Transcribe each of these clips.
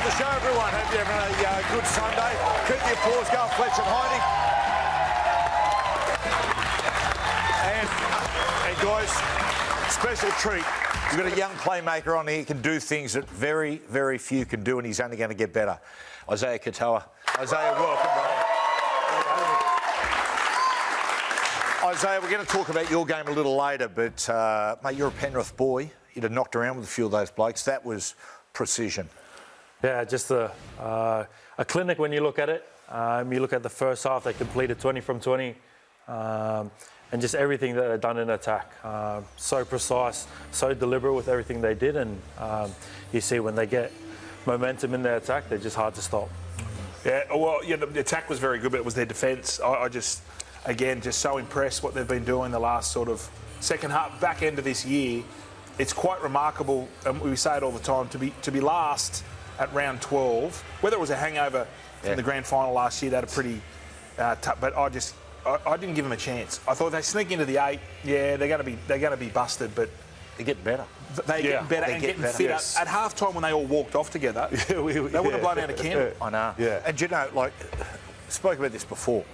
the show, everyone. Hope you're having a good Sunday. Keep the applause going, Fletch and Heine. And guys, special treat. We've got a young playmaker on here who can do things that very, very few can do, and he's only going to get better. Isaiah Katawa. Isaiah, welcome, bro. Isaiah, we're going to talk about your game a little later, but, mate, you're a Penrith boy. You'd have knocked around with a few of those blokes. That was precision. Yeah, just a clinic when you look at it. You look at the first half, they completed 20 from 20. And just everything that they've done in attack. So precise, so deliberate with everything they did. And you see when they get momentum in their attack, they're just hard to stop. Yeah, well, yeah, the attack was very good, but it was their defence. I just, again, just so impressed what they've been doing the last sort of second half, back end of this year. It's quite remarkable, and we say it all the time, to be last at round 12. Whether it was a hangover in the grand final last year, that a pretty tough. But I didn't give them a chance. I thought they sneak into the 8. Yeah, they're going to be busted, but they're getting better. They're getting better and getting fitter. Yes. At half time when they all walked off together, they would have blown out a candle. I know. Yeah. And you know, like, spoke about this before.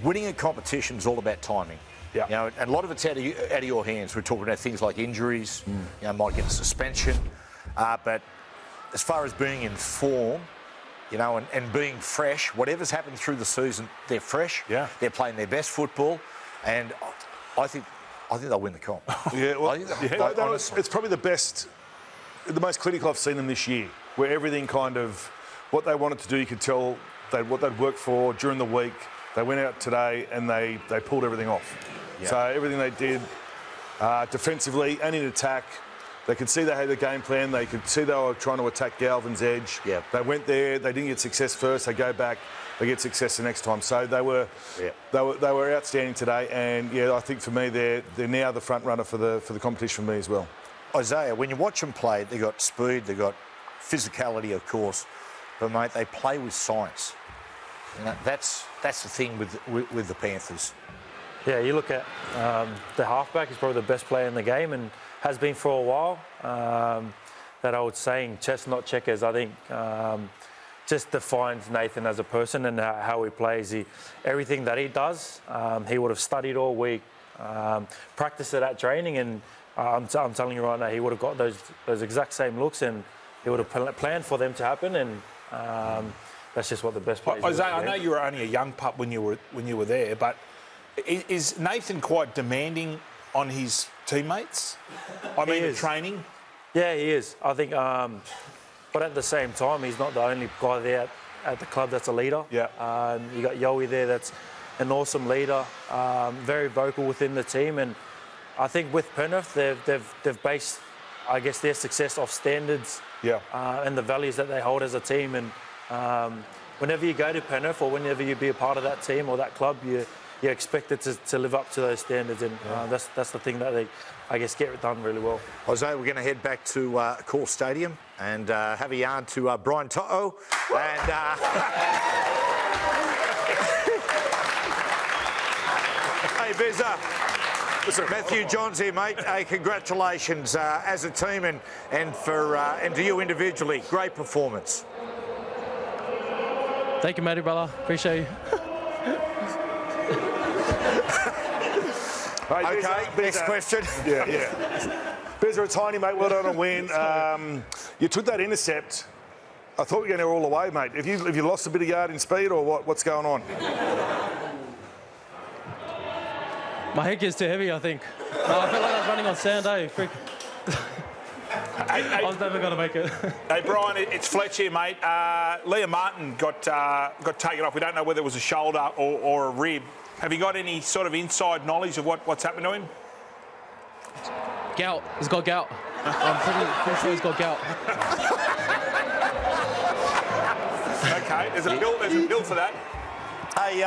Winning a competition is all about timing. Yeah. You know, and a lot of it's out of your hands. We're talking about things like injuries. You know, might get a suspension, but as far as being in form, you know, and being fresh, whatever's happened through the season, they're fresh. Yeah. They're playing their best football, and I think they'll win the comp. Yeah, well, it's probably the most clinical I've seen them this year, where everything kind of, what they wanted to do, you could tell what they'd worked for during the week. They went out today and they pulled everything off. Yeah. So everything they did defensively and in attack, they could see they had a game plan. They could see they were trying to attack Galvin's edge. Yeah. They went there. They didn't get success first. They go back. They get success the next time. So they were outstanding today. And yeah, I think for me they're now the front runner for the competition for me as well. Isaiah, when you watch them play, they got speed, they got physicality, of course, but mate, they play with science. You know, that's the thing with the Panthers. Yeah, you look at the halfback is probably the best player in the game and has been for a while. That I would say in chestnut checkers, I think just defines Nathan as a person and how he plays. Everything that he does, he would have studied all week, practiced it at training, and I'm telling you right now, he would have got those exact same looks, and he would have planned for them to happen, and that's just what the best players do. Isaiah, I know you were only a young pup when you were there, but is Nathan quite demanding on his teammates? I mean, the training? Yeah, he is. I think, but at the same time, he's not the only guy there at the club that's a leader. Yeah. You got Yowie there that's an awesome leader, very vocal within the team, and I think with Penrith, they've based, I guess, their success off standards and the values that they hold as a team. And whenever you go to Penrith or whenever you be a part of that team or that club, you're expected to live up to those standards, and that's the thing that they, I guess, get done really well. Jose, we're going to head back to Core Stadium and have a yarn to Brian To'o. And hey, Bezza, Matthew Johns here, mate. Hey, congratulations as a team and to you individually. Great performance. Thank you, Matty, brother. Appreciate you. Right, okay, next question. Yeah. Bezza, it's Heine, mate. Well done on a win. You took that intercept. I thought you were going to go all the way, mate. Have you lost a bit of yard in speed, or what's going on? My head gets too heavy, I think. No, I feel like I was running on sand, eh? I was never going to make it. Hey, Brian, it's Fletch here, mate. Leota Martin got taken off. We don't know whether it was a shoulder or a rib. Have you got any sort of inside knowledge of what's happened to him? Gout. He's got gout. I'm pretty sure he's got gout. Okay, there's a bill for that. Hey,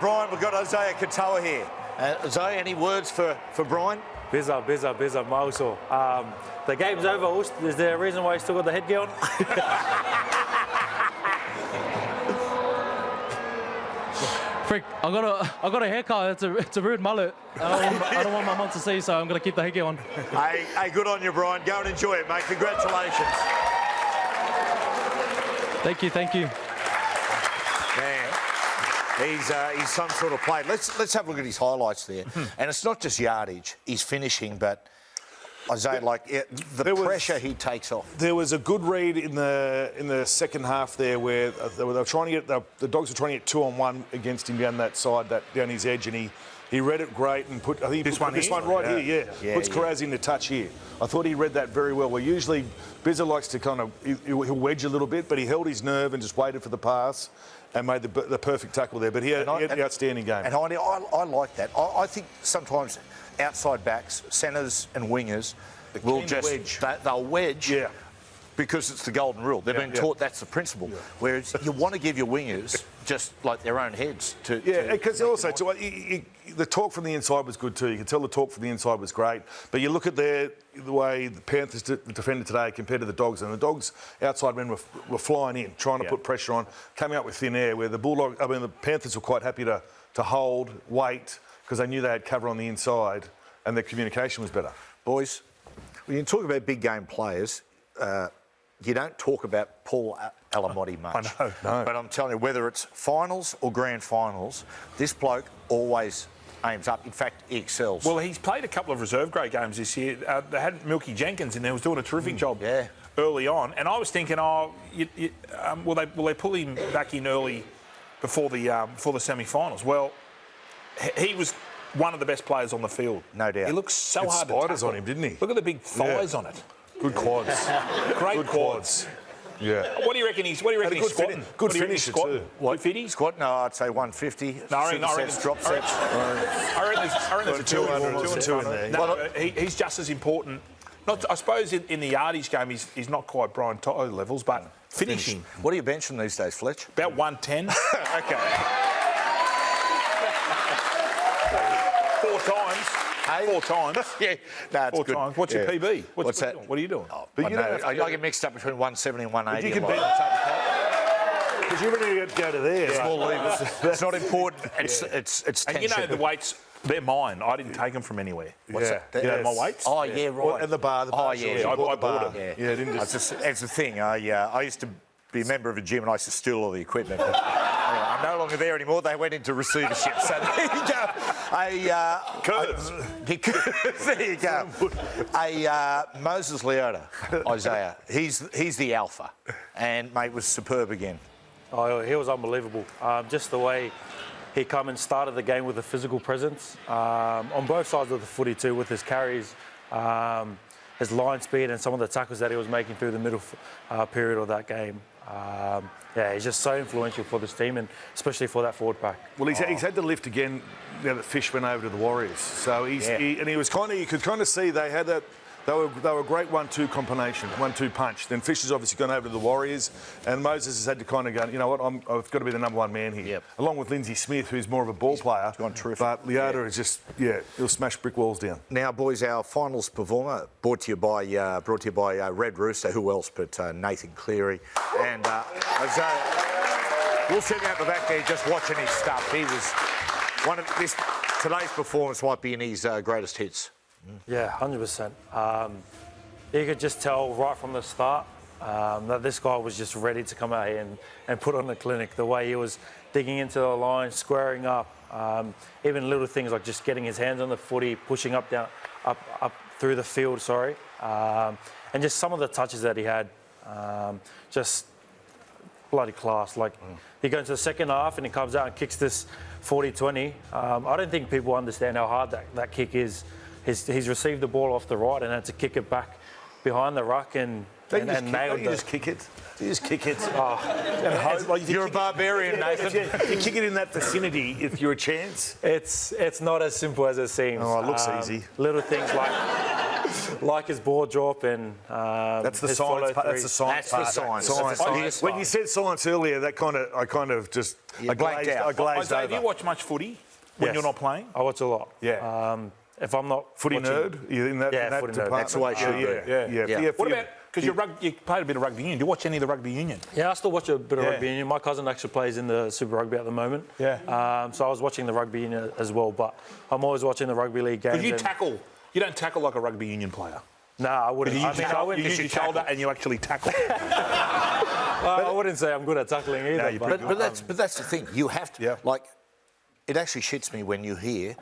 Brian, we've got Isaiah Katawa here. Isaiah, any words for Brian? Bizza, Mauso. The game's over. Is there a reason why he's still got the headgear on? Frick, I got a haircut. It's a rude mullet. I don't want my mum to see, so I'm gonna keep the headgear on. Hey, good on you, Brian. Go and enjoy it, mate. Congratulations. Thank you, thank you. Man, he's some sort of player. Let's have a look at his highlights there. And it's not just yardage, he's finishing, but Isaiah, the pressure he takes off. There was a good read in the second half there where they were trying to get the Dogs were trying to get 2-on-1 against him down that side, down his edge, and he read it great and put this one right here. Puts Carraz into touch here. I thought he read that very well. Well, usually Bizza likes to kind of he'll wedge a little bit, but he held his nerve and just waited for the pass and made the perfect tackle there. But he had an outstanding game. And I like that. I think sometimes outside backs, centres and wingers will just wedge. They'll wedge because it's the golden rule. They've been taught that's the principle. Whereas you want to give your wingers just like their own heads to. Yeah, because also the talk from the inside was good too. You can tell the talk from the inside was great. But you look at the way the Panthers defended today compared to the Dogs, and the Dogs outside men were flying in, trying to put pressure on, coming up with thin air. Where the Panthers were quite happy to hold, wait, because they knew they had cover on the inside, and their communication was better. Boys, when you talk about big game players, you don't talk about Paul Alamotti much. I know. No. But I'm telling you, whether it's finals or grand finals, this bloke always aims up. In fact, he excels. Well, he's played a couple of reserve grade games this year. They had Milky Jenkins in there, was doing a terrific job early on. And I was thinking, will they pull him back in early before the semi-finals? Well, he was one of the best players on the field. No doubt. He looks so hard to tackle. Spiders on him, didn't he? Look at the big thighs on it. Good quads. Great quads. Yeah. What do you reckon he's squatting? Good finisher too. What? 250? Squat? No, I'd say 150. No, I reckon drop sets. I reckon there's a 200 in there. No, he's just as important. I suppose in the yardage game he's not quite Brian Toto levels, but finishing. What are you benching these days, Fletch? About 110. Okay. 4 times. Hey? 4 times. Yeah, no, it's 4 good. times. What's your PB? What's that? What are you doing? But I get mixed up between 170 and 180. You can bet because you're ready to go to there. Small levers. It's not important. It's tension. And you know the weights, they're mine. I didn't take them from anywhere. What's that? You know my weights? Oh, yeah, right. Well, and the bar. Oh, yeah. I bought them. Yeah, didn't just... It's the thing. I used to be a member of a gym and I used to steal all the equipment. But, anyway, I'm no longer there anymore. They went into receivership. So there you go. There you go. Moses Leota, Isaiah. He's the alpha, and mate was superb again. Oh, he was unbelievable. Just the way he come and started the game with a physical presence on both sides of the footy too, with his carries, his line speed, and some of the tackles that he was making through the middle period of that game. He's just so influential for this team, and especially for that forward pack. Well, he's had to lift again now that Fish went over to the Warriors. So he was kind of, you could kind of see they had that. They were a great 1-2 combination, 1-2 punch. Then Fish has obviously gone over to the Warriors, and Moses has had to kind of go, you know what, I've got to be the number one man here. Along with Lindsay Smith, who's more of a ball player. He's gone terrific. But Leota is just, he'll smash brick walls down. Now, boys, our finals performer brought to you by Red Rooster. Who else but Nathan Cleary and Isaiah. We'll sit out the back there just watching his stuff. He was today's performance might be in his greatest hits. Yeah, 100%. You could just tell right from the start that this guy was just ready to come out here and put on the clinic. The way he was digging into the line, squaring up, even little things like just getting his hands on the footy, pushing up through the field, and just some of the touches that he had, just bloody class. He goes into the second half and he comes out and kicks this 40-20. I don't think people understand how hard that kick is. He's received the ball off the right and had to kick it back behind the ruck and nailed it. You just kick it. You just kick it. You're a barbarian, Nathan. You kick it in that vicinity if you're a chance. It's not as simple as it seems. Oh, it looks easy. Little things like his ball drop and that's the science. That's the science. That's the science. When you said science earlier, I glazed over. Have you watched much footy when you're not playing? I watch a lot. Yeah. If I'm not footy watching, nerd, you're in that footy department. That's the way it should be. Yeah. What about, because you played a bit of rugby union, do you watch any of the rugby union? Yeah, I still watch a bit of rugby union. My cousin actually plays in the Super Rugby at the moment. Yeah. So I was watching the rugby union as well, but I'm always watching the rugby league games. Because you don't tackle like a rugby union player. No, I wouldn't. You use your shoulder and you actually tackle. I wouldn't say I'm good at tackling either. No, but that's the thing. You have to, like, it actually shits me when you hear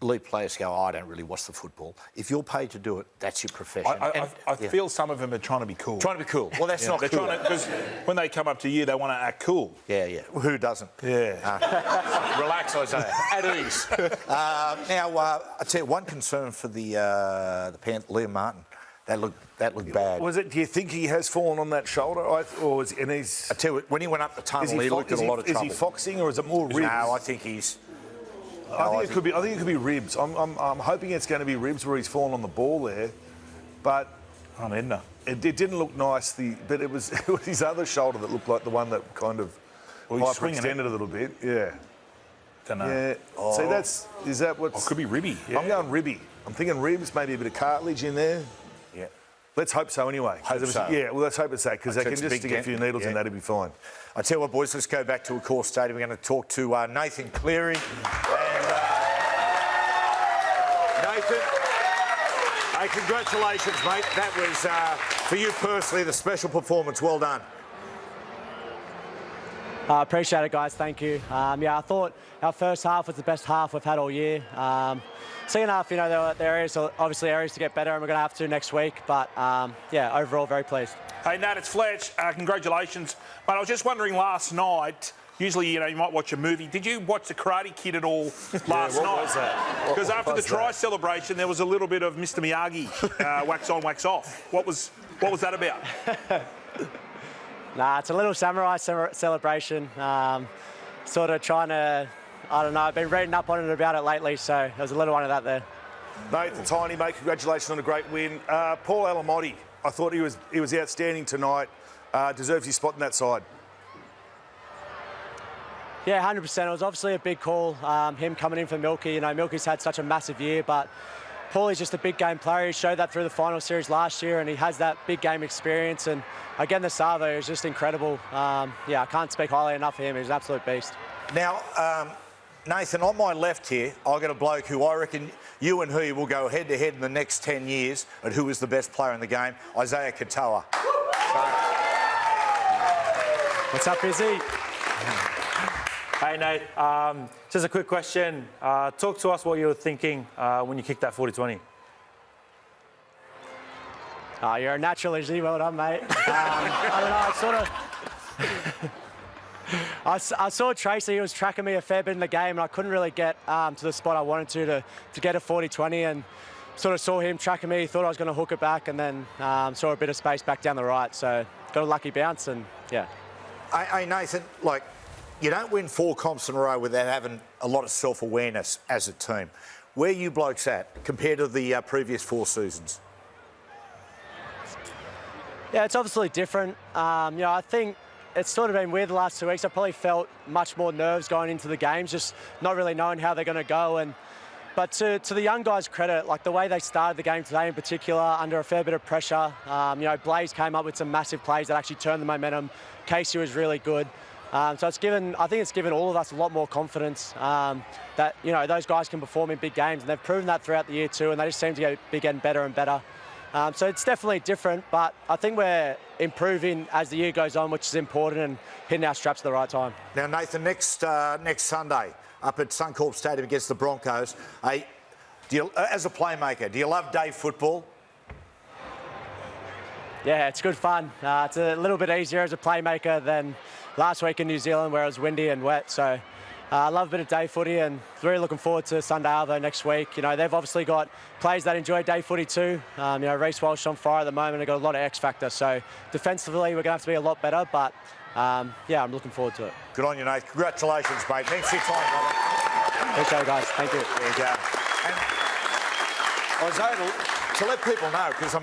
elite players go, I don't really watch the football. If you're paid to do it, that's your profession. I feel some of them are trying to be cool. Trying to be cool. Well, that's not cool. Because when they come up to you, they want to act cool. Yeah. Who doesn't? Yeah. Relax, Isaiah. At ease. Now, I tell you, one concern for the Panthers, Liam Martin, that looked bad. Was it? Do you think he has fallen on that shoulder, or is? And he's. I tell you, when he went up the tunnel, he looked at a lot of trouble. Is he foxing, or is it more ribs? No, I think he's. I think it could be ribs. I'm hoping it's going to be ribs where he's fallen on the ball there, but it didn't look nice. But it was his other shoulder that looked like the one that kind of hyperextended a little bit. Yeah. Don't know. Yeah. See, is that what's? Could be ribby. Yeah. I'm going ribby. I'm thinking ribs, maybe a bit of cartilage in there. Yeah. Let's hope so anyway. Yeah, well, let's hope it's that, because they can just stick a few needles in, that'll be fine. I tell you what, boys, let's go back to a core stadium. We're going to talk to Nathan Cleary. And Nathan, hey, congratulations, mate. That was, for you personally, the special performance. Well done. I appreciate it, guys. Thank you. I thought our first half was the best half we've had all year. Second half, there is obviously areas to get better, and we're going to have to next week. But, overall, very pleased. Hey, Nat, it's Fletch. Congratulations. But I was just wondering last night, usually, you might watch a movie. Did you watch The Karate Kid at all last night? What was that? Because after the try celebration, there was a little bit of Mr. Miyagi, wax on, wax off. What was that about? Nah, it's a little samurai celebration. Sort of trying to, I don't know, I've been reading up on it about it lately, so there's a little one of that there. Nathan, tiny, mate, congratulations on a great win. Paul Alamotti, I thought he was outstanding tonight. Deserves his spot in that side. Yeah, 100%. It was obviously a big call, him coming in for Milky. Milky's had such a massive year, but Paulie's just a big game player. He showed that through the final series last year, and he has that big game experience. And again, the Savo is just incredible. I can't speak highly enough of him. He's an absolute beast. Now, Nathan, on my left here, I've got a bloke who I reckon you and he will go head-to-head in the next 10 years at who is the best player in the game, Isaiah Katawa. What's up, Izzy? Hey, Nate. Just a quick question. Talk to us what you were thinking when you kicked that 40-20. You're a natural, Izzy. Well done, mate. I don't know, I saw Tracy, he was tracking me a fair bit in the game, and I couldn't really get to the spot I wanted to get a 40-20, and sort of saw him tracking me, thought I was going to hook it back, and then saw a bit of space back down the right, so got a lucky bounce, and yeah. Hey, Nathan, you don't win 4 comps in a row without having a lot of self-awareness as a team. Where are you blokes at compared to the previous 4 seasons? Yeah, it's obviously different. I think it's sort of been weird the last 2 weeks. I probably felt much more nerves going into the games, just not really knowing how they're going to go. But to the young guys' credit, the way they started the game today in particular, under a fair bit of pressure, Blaze came up with some massive plays that actually turned the momentum. Casey was really good. So I think it's given all of us a lot more confidence that, those guys can perform in big games, and they've proven that throughout the year too, and they just seem to be getting better and better. So it's definitely different, but I think we're improving as the year goes on, which is important, and hitting our straps at the right time. Now, Nathan, next Sunday up at Suncorp Stadium against the Broncos, as a playmaker, do you love day football? Yeah, it's good fun. It's a little bit easier as a playmaker than last week in New Zealand where it was windy and wet. So I love a bit of day footy, and really looking forward to Sunday Arvo next week. They've obviously got players that enjoy day footy too. Reece Walsh on fire at the moment. They've got a lot of X factor. So defensively, we're going to have to be a lot better. But I'm looking forward to it. Good on you, Nate. Congratulations, mate. Thanks for your time, brother. Appreciate it, guys. Thank you. There you go. And Isaiah, to let people know, because,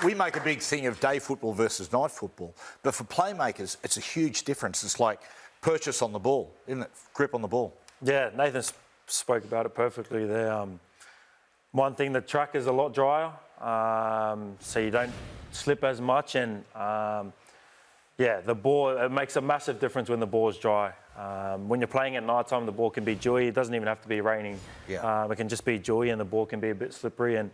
we make a big thing of day football versus night football, but for playmakers, it's a huge difference. It's like purchase on the ball, isn't it? Grip on the ball. Yeah, Nathan spoke about it perfectly there. One thing, the track is a lot drier, so you don't slip as much, and the ball, it makes a massive difference when the ball is dry. When you're playing at night time, the ball can be dewy. It doesn't even have to be raining. Yeah. It can just be dewy, and the ball can be a bit slippery, and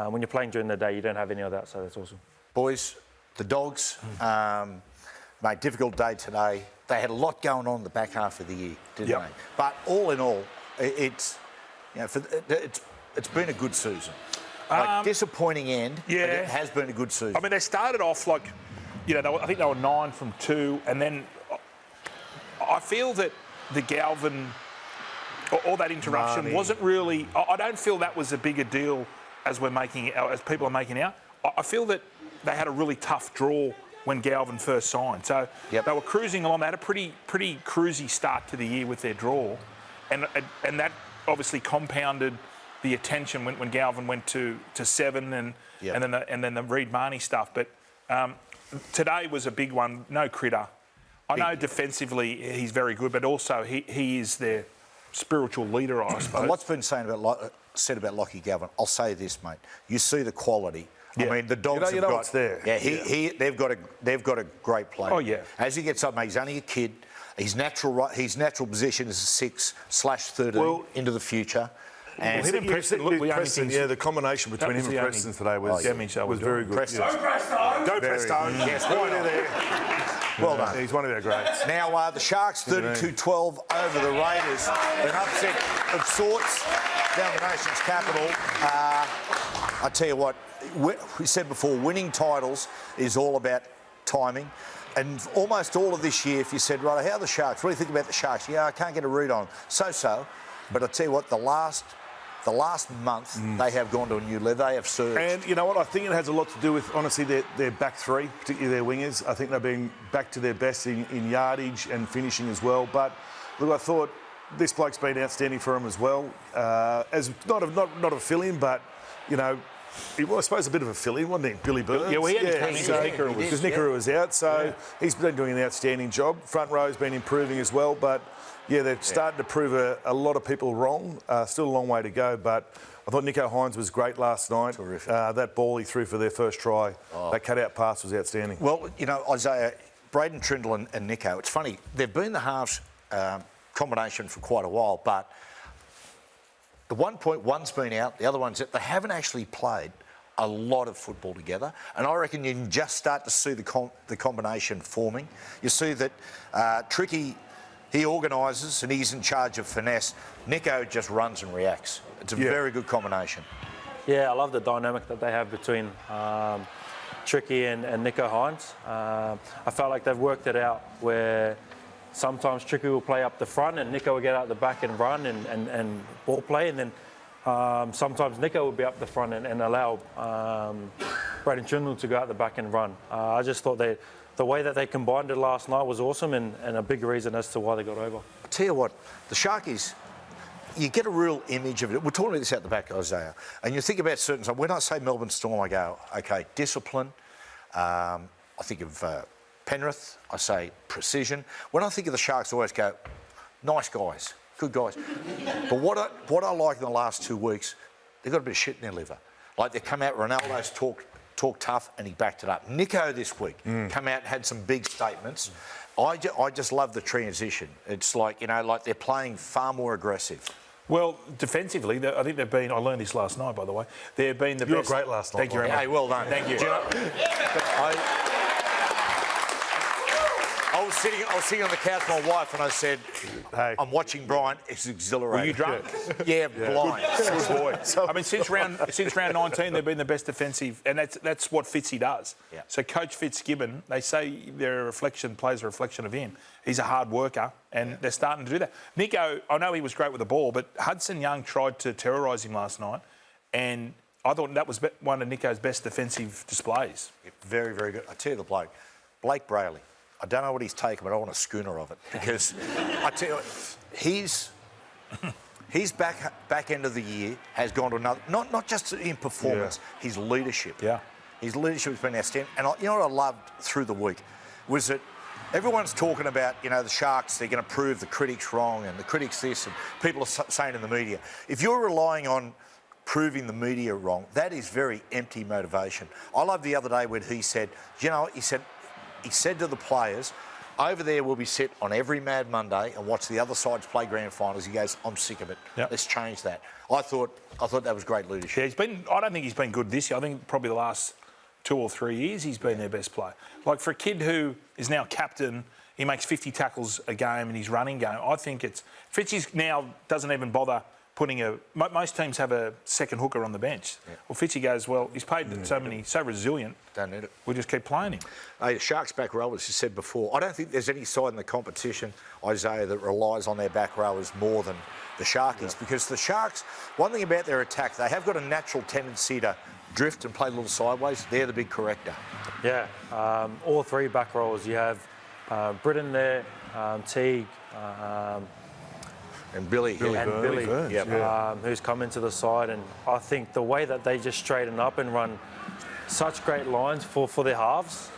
when you're playing during the day, you don't have any of that, so that's awesome. Boys, the Dogs, Mate, difficult day today. They had a lot going on in the back half of the year, didn't Yep. they? But all in all, it's been a good season. Like, disappointing end, but it has been a good season. I mean, they started off like, I think they were 9 from 2, and then I feel that the Galvin or that interruption wasn't really. I don't feel that was a bigger deal as people are making out. I feel that they had a really tough draw when Galvin first signed. So they were cruising along. They had a pretty cruisy start to the year with their draw, and that obviously compounded the attention when Galvin went to 7 and then the Reid Marnie stuff. But today was a big one. No Critter. I know defensively he's very good, but also he is their spiritual leader, I suppose. And what's been said about Lockie Galvin, I'll say this, mate. You see the quality. I mean, the Dogs have got. It's there. Yeah, they've got a great player. Oh yeah. As he gets up, mate, he's only a kid. His natural position is a 6/13 into the future. And him and Preston, the combination between him and Preston today was very good. Preston. Go Presto. Yes, why not? Well done. He's one of our greats. Now, the Sharks 32-12 over the Raiders. An upset of sorts down the nation's capital. I tell you what, we said before, winning titles is all about timing. And almost all of this year, if you said, right, how are the Sharks? What do you think about the Sharks? Yeah, I can't get a read on them. So. But I tell you what, the last month, they have gone to a new level. They have surged. And you know what? I think it has a lot to do with, honestly, their back three, particularly their wingers. I think they've been back to their best in yardage and finishing as well. But look, I thought this bloke's been outstanding for them as well. As not a fill-in, but I suppose a bit of a fill-in, wasn't he? Billy Burns. Yeah, we had because Nicaragua was out, so he's been doing an outstanding job. Front row's been improving as well, but yeah, they're starting to prove a lot of people wrong. Still a long way to go, but I thought Nico Hines was great last night. Terrific. That ball he threw for their first try, that cut-out pass was outstanding. Well, Isaiah, Braden Trindle and Nico, it's funny, they've been the halves combination for quite a while, but the 1.1's been out, the other one's out. They haven't actually played a lot of football together, and I reckon you can just start to see the combination forming. You see that Tricky, he organises and he's in charge of finesse. Nico just runs and reacts. It's a very good combination. Yeah, I love the dynamic that they have between Tricky and Nico Hines. I felt like they've worked it out where sometimes Tricky will play up the front and Nico will get out the back and run and ball play, and then sometimes Nico will be up the front and allow Braden Trindle to go out the back and run. I just thought the way that they combined it last night was awesome and a big reason as to why they got over. I tell you what, the Sharkies, you get a real image of it. We're talking about this out the back, Isaiah, and you think about certain stuff. When I say Melbourne Storm, I go, OK, discipline. I think of Penrith, I say precision. When I think of the Sharks, I always go, nice guys, good guys. But what I like in the last 2 weeks, they've got a bit of shit in their liver. Like they come out, Ronaldo's talked tough and he backed it up. Nico this week come out and had some big statements. I just love the transition. It's like, like they're playing far more aggressive. Well, defensively, I think they've been. I learned this last night, by the way. They've been the best. You were great last night. Thank you very much. Hey, well done. Thank you. I was sitting on the couch with my wife and I said, hey, I'm watching Brian, it's exhilarating. Were you drunk? Yeah, blind. Good boy. I mean, since round 19, they've been the best defensive, and that's what Fitzy does. Yeah. So Coach Fitzgibbon, they say players are a reflection of him. He's a hard worker, and they're starting to do that. Nico, I know he was great with the ball, but Hudson Young tried to terrorise him last night, and I thought that was one of Nico's best defensive displays. Yeah, very, very good. I tell you the bloke, Blake Brayley. I don't know what he's taken, but I want a schooner of it because I tell you, his back end of the year has gone to another. Not just in performance, his leadership. Yeah, his leadership has been outstanding. And you know what I loved through the week was that everyone's talking about the Sharks. They're going to prove the critics wrong and the critics this, and people are saying in the media, if you're relying on proving the media wrong, that is very empty motivation. I love the other day when he said, he said to the players, over there we'll be sit on every Mad Monday and watch the other side's play grand finals. He goes, I'm sick of it. Yep. Let's change that. I thought that was great leadership. Yeah, I don't think he's been good this year. I think probably the last 2 or 3 years, he's been their best player. Like, for a kid who is now captain, he makes 50 tackles a game in his running game. I think it's... Fitzy's now doesn't even bother putting a... Most teams have a second hooker on the bench. Yeah. Well, Fitzy goes, well, he's paid so resilient. Don't need it. We'll just keep playing him. Hey, Sharks back row, as you said before, I don't think there's any side in the competition, Isaiah, that relies on their back rowers more than the Sharkies, because the Sharks, one thing about their attack, they have got a natural tendency to drift and play a little sideways. They're the big corrector. Yeah, all 3 back rowers. You have Britton there, Teague, and Billy Burns, yep. Who's come into the side, and I think the way that they just straighten up and run such great lines for their halves,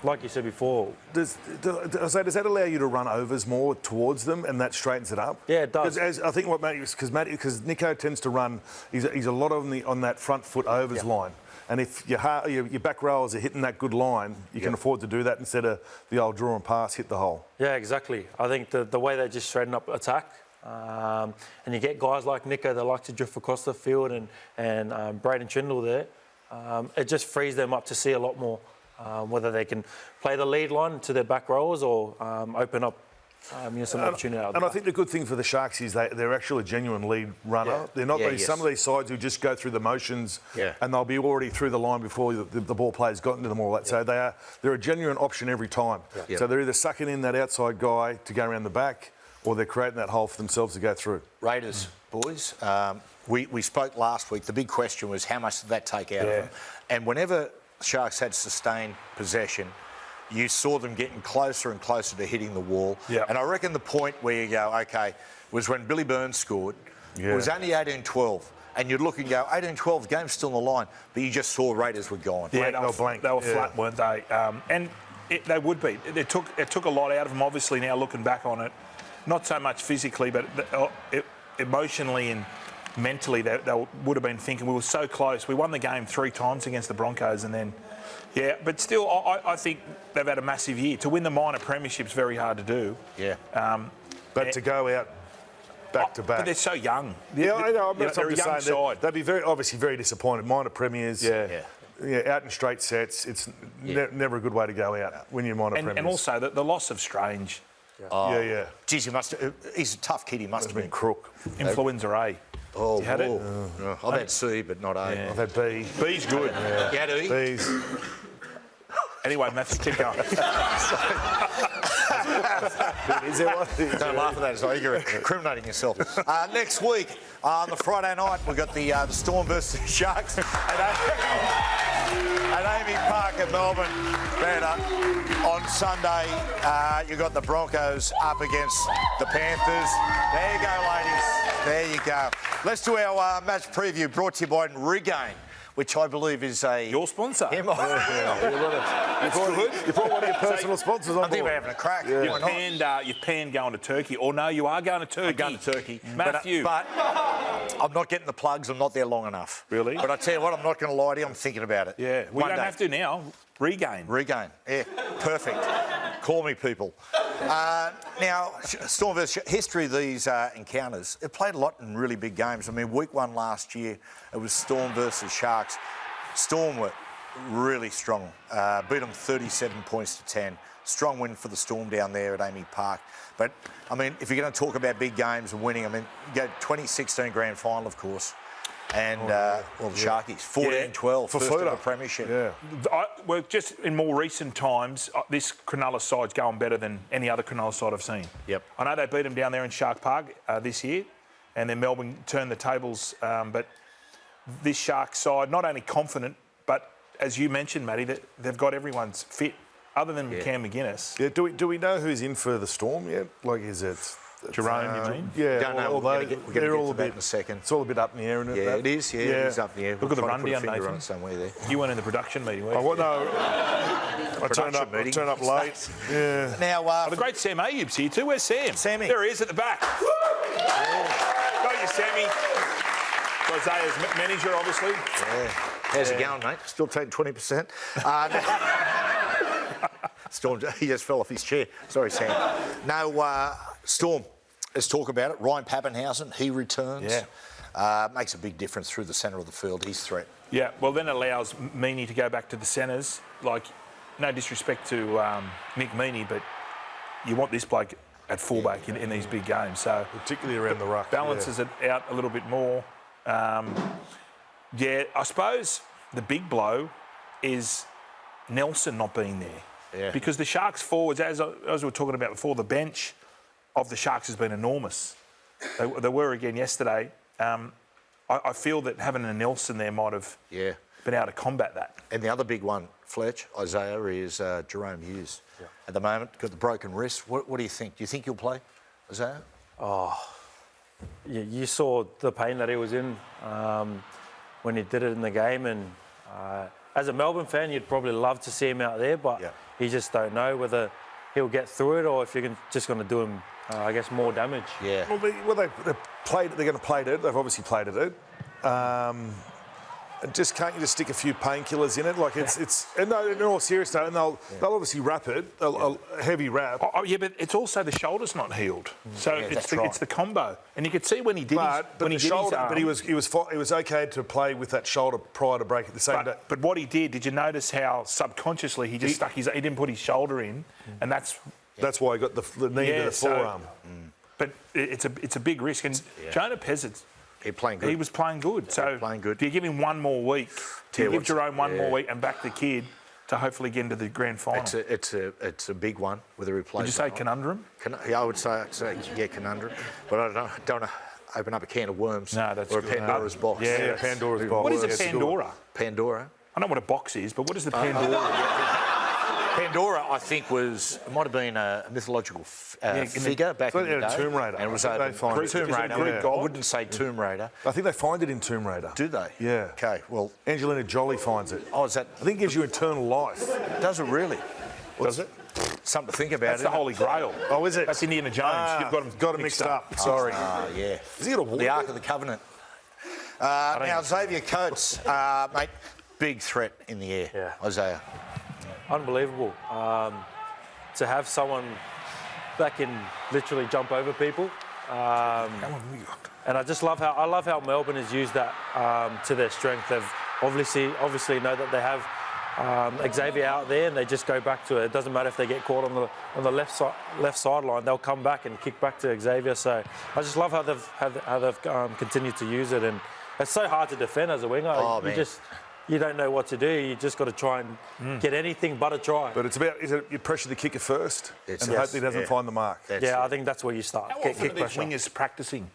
like you said before. Does that allow you to run overs more towards them, and that straightens it up? Yeah, it does. I think what Matty, because Nico tends to run, he's a lot on that front foot overs line. And if your back rowers are hitting that good line, you can afford to do that instead of the old draw and pass, hit the hole. Yeah, exactly. I think the way they just straighten up attack, and you get guys like Nico that like to drift across the field, and Braden Trindle there, it just frees them up to see a lot more, whether they can play the lead line to their back rowers or open up some opportunity out. And I think the good thing for the Sharks is they're actually a genuine lead runner. Yeah. They're not some of these sides who just go through the motions and they'll be already through the line before the ball player's gotten to them all that. So they're a genuine option every time. Yeah. So they're either sucking in that outside guy to go around the back, or they're creating that hole for themselves to go through. Raiders, boys, we spoke last week. The big question was how much did that take out of them? And whenever Sharks had sustained possession, you saw them getting closer and closer to hitting the wall. Yep. And I reckon the point where you go, OK, was when Billy Burns scored. It was only 18-12. And you'd look and go, 18-12, the game's still on the line. But you just saw Raiders were gone. Yeah, they were blank. They were flat, weren't they? And they would be. It took a lot out of them, obviously, now looking back on it. Not so much physically, but emotionally and mentally, they would have been thinking, we were so close. We won the game 3 times against the Broncos, and then... Yeah, but still, I think they've had a massive year. To win the minor premiership's very hard to do. Yeah. But to go out back to back. But they're so young. Yeah, I know. They're a young side. They'd be obviously very disappointed. Minor premiers. Yeah, out in straight sets. It's never a good way to go out when you're minor premiers. And also the loss of Strange. Yeah. Geez, he's a tough kid. He must have been crook. Influenza A. Oh, you had it? I've had C, but not A. Yeah. I've had B. B's good. You had E? B's. Anyway, Matthew, keep going. Don't laugh at that, so you're incriminating yourself. Next week, on the Friday night, we've got the Storm versus the Sharks at Amy Park in Melbourne. Better. On Sunday, you've got the Broncos up against the Panthers. There you go, ladies. There you go. Let's do our match preview, brought to you by Regain, which I believe is your sponsor. You brought one of your personal sponsors on board. I think we're having a crack. Yeah. You've panned going to Turkey. Or no, you are going to Turkey. I'm going to Turkey. Matthew. But I'm not getting the plugs. I'm not there long enough. Really? But I tell you what, I'm not going to lie to you. I'm thinking about it. Yeah. We don't have to now. Regain. Yeah, perfect. Call me, people. Now, Storm versus history of these encounters, it played a lot in really big games. I mean, week 1 last year, it was Storm versus Sharks. Storm were really strong. Beat them 37 points to 10. Strong win for the Storm down there at Amy Park. But, I mean, if you're going to talk about big games and winning, I mean, you go 2016 grand final, of course. And, the Sharkies, 14-12, first ever premiership. Yeah. Well, just in more recent times, this Cronulla side's going better than any other Cronulla side I've seen. Yep. I know they beat them down there in Shark Park this year, and then Melbourne turned the tables. But this Shark side, not only confident, but as you mentioned, Matty, that they've got everyone's fit, other than Cam McGuinness. Yeah. Do we know who's in for the Storm yet? Like, is it... Jerome, you mean? Yeah, don't know. We're going to get to that in a second. It's all a bit up in the air, isn't it? Yeah, it is. Yeah, it is up in the air. Look at the rundown, Nathan. Somewhere there. You weren't in the production meeting, were you? I turned up late. Yeah. Now, the great Sam Ayoub's here too. Where's Sam? Sammy. There he is at the back. Got you, Sammy. Isaiah's manager, obviously. Yeah. How's it going, mate? Still taking 20%. Storm, he just fell off his chair. Sorry, Sam. No, Storm, let's talk about it. Ryan Pappenhausen, he returns. Yeah. Makes a big difference through the centre of the field. He's threat. Yeah, well, then it allows Meaney to go back to the centres. Like, no disrespect to Mick Meaney, but you want this bloke at fullback in these big games. So particularly around the ruck. Balances it out a little bit more. Yeah, I suppose the big blow is Nelson not being there. Yeah. Because the Sharks forwards, as we were talking about before, the bench of the Sharks has been enormous. They were again yesterday. I feel that having a Nelson there might have been able to combat that. And the other big one, Fletch, Isaiah, is Jerome Hughes. Yeah. At the moment, got the broken wrist. What do you think? Do you think he'll play, Isaiah? Oh, you saw the pain that he was in when he did it in the game. And as a Melbourne fan, you'd probably love to see him out there, but you just don't know whether he'll get through it or if you're just going to do him, I guess, more damage. Yeah. Well, they're going to play it. They've obviously played it. And just can't you just stick a few painkillers in it? Like it's and no, in all seriousness, and they'll obviously wrap it, a heavy wrap. Oh, yeah, but it's also the shoulder's not healed, so it's the combo. And you could see when he did his arm. But he was okay to play with that shoulder prior to break at the same day. But what he did you notice how subconsciously he just he didn't put his shoulder in, and that's why he got the knee to the forearm. But it's a big risk, and Jonah Pezzett. He was playing good. So if you give him one more week, give Jerome one more week and back the kid to hopefully get into the grand final. It's a big one with a replacement. Would you say conundrum? Yeah, I would say conundrum. But I don't want to open up a can of worms. No, that's or good. a Pandora's box. Yeah, Pandora's box. What is a Pandora? Pandora. I know what a box is, but what is the Pandora? Pandora, I think, it might have been a mythological figure back in the day. Tomb Raider. And it was Tomb Raider. Raider. I wouldn't say Tomb Raider. I think they find it in Tomb Raider. Do they? Yeah. Okay, well... Angelina Jolie finds it. Oh, is that... I think it gives you eternal life. Does it really? Does it? Something to think about. That's the Holy Grail. Oh, is it? That's Indiana Jones. You've got them mixed up. Sorry. Yeah. Is he got a water? The Ark of the Covenant. Now, Xavier Coates, mate, big threat in the air. Yeah. Isaiah. Unbelievable. To have someone that can literally jump over people. And I just love how Melbourne has used that to their strength. They've obviously know that they have Xavier out there, and they just go back to it. It doesn't matter if they get caught on the left sideline; they'll come back and kick back to Xavier. So I just love how they've continued to use it, and it's so hard to defend as a winger. Oh, man. You don't know what to do. You just got to try and get anything but a try. But you pressure the kicker first and hope he doesn't find the mark. I think that's where you start. How often are these wingers practising?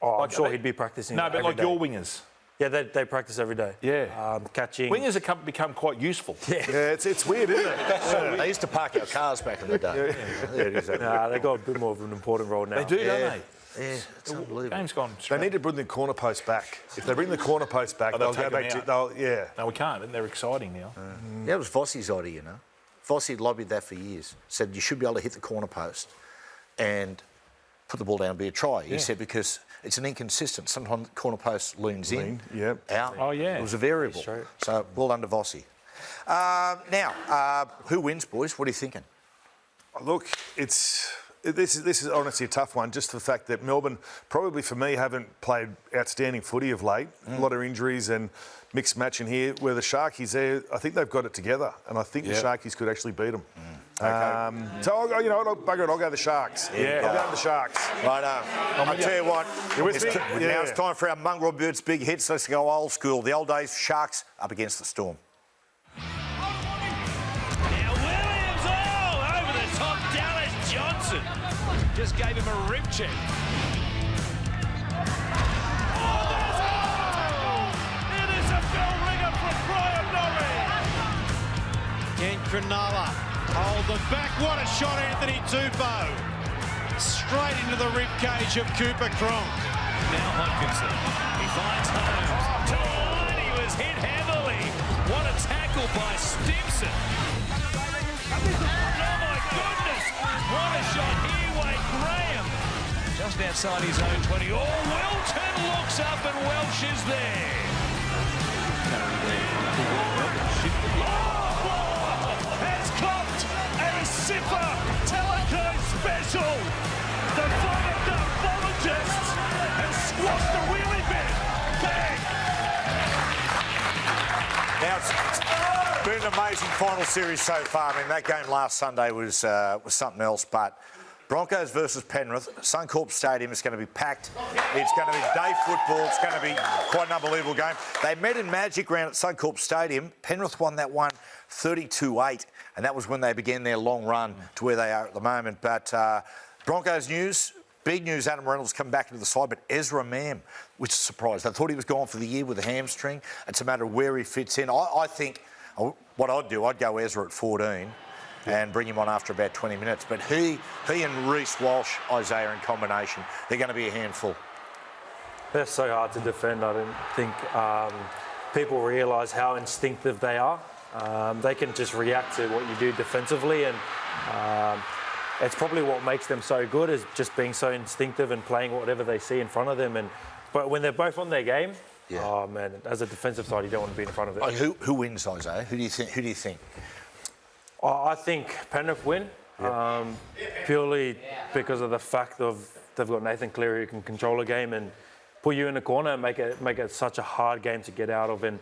Oh, I'm sure he'd be practising. No, but like day. your wingers. Yeah, they practice every day. Yeah. Catching. Wingers have become quite useful. Yeah, it's weird, isn't it? They used to park our cars back in the day. They got a bit more of an important role now. They do, don't they? Yeah, it's unbelievable. Game's gone They straight. need to bring the corner post back. If they bring the corner post back, they'll go back to... No, we can't, and they're exciting now. That was Vossi's idea, you know. Vossi lobbied that for years. Said you should be able to hit the corner post and put the ball down and be a try. He said because it's an inconsistent. Sometimes the corner post leans in, out. Oh, yeah. It was a variable. So well done to Vossi. Now, who wins, boys? What are you thinking? Look, this is honestly a tough one, just for the fact that Melbourne, probably for me, haven't played outstanding footy of late. A lot of injuries and mixed matching here. Where the Sharkies there, I think they've got it together, and I think the Sharkies could actually beat them. Okay. So bugger it, I'll go the Sharks. I'll go the Sharks. Right, I'll tell you what. You with me? Now it's time for our Mongrel Birds big hits. Let's go old school. The old days, Sharks up against the Storm. Just gave him a rib check. It is a bell ringer from Brian Norrie. Ken Cronulla hold them back. What a shot, Anthony Tupou. Straight into the rib cage of Cooper Cronk. Now Hodkinson. He finds Holmes. He was hit heavily. What a tackle by Stimson. Oh my goodness. What a shot here. Graham, just outside his own 20. Oh, Wilton looks up and Welsh is there. Has copped a Sipper Teleco special. The fun of the apologists has squashed the wheelie bit. Bang! Now, it's been an amazing final series so far. I mean, that game last Sunday was something else, but Broncos versus Penrith, Suncorp Stadium is going to be packed. It's going to be day football. It's going to be quite an unbelievable game. They met in Magic Round at Suncorp Stadium. Penrith won that one 32-8, and that was when they began their long run to where they are at the moment. But Broncos news, big news, Adam Reynolds coming back into the side, but Ezra Mam, which is a surprise. I thought he was gone for the year with a hamstring. It's a matter of where he fits in. I think what I'd do, I'd go Ezra at 14. And bring him on after about 20 minutes. But he and Reece Walsh, Isaiah in combination, they're going to be a handful. They're so hard to defend. I don't think people realise how instinctive they are. They can just react to what you do defensively, and it's probably what makes them so good, is just being so instinctive and playing whatever they see in front of them. But when they're both on their game, oh man, as a defensive side, you don't want to be in front of it. Who wins, Isaiah? Who do you think? I think Penrith win, purely because of the fact of they've got Nathan Cleary who can control a game and put you in the corner and make it such a hard game to get out of. And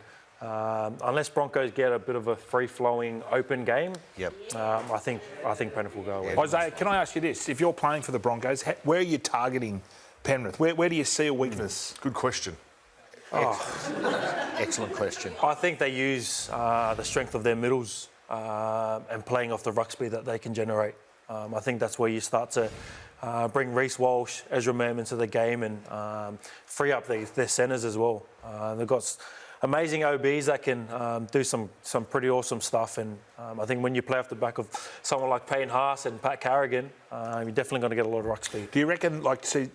unless Broncos get a bit of a free-flowing, open game, I think Penrith will go away. Isaiah, can I ask you this? If you're playing for the Broncos, where are you targeting Penrith? Where do you see a weakness? Good question. Excellent question. I think they use the strength of their middles and playing off the ruck speed that they can generate. I think that's where you start to bring Reece Walsh, Ezra Mam into the game and free up their centres as well. They've got amazing OBs that can do some pretty awesome stuff, and I think when you play off the back of someone like Payne Haas and Pat Carrigan, you're definitely going to get a lot of ruck speed. Do you reckon, see,